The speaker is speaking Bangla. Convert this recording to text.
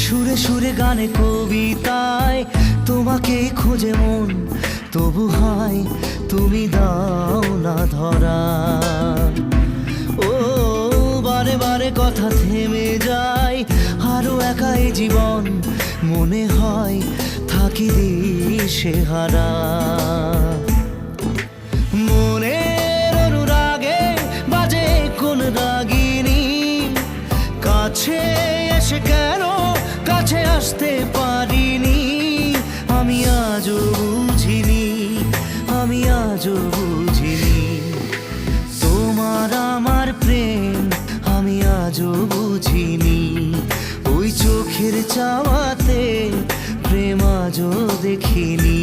সুরে সুরে গানে কবিতায় তোমাকে খোঁজে মন, তবু হায় তুমি দাও না ধরা। ও বারে বারে কথা থেমে যায়, আরো একাই জীবন মনে হয় থাকি দিশে হারা। মনের অনুরাগে বাজে কোন রাগিনী, কাছে এসে কেন কাছে আসতে পারিনি। আমি আজও বুঝিনি, আমি আজও বুঝিনি তোমার আমার প্রেম, আমি আজও বুঝিনি। ওই চোখের চাওয়াতে প্রেম আজও দেখিনি।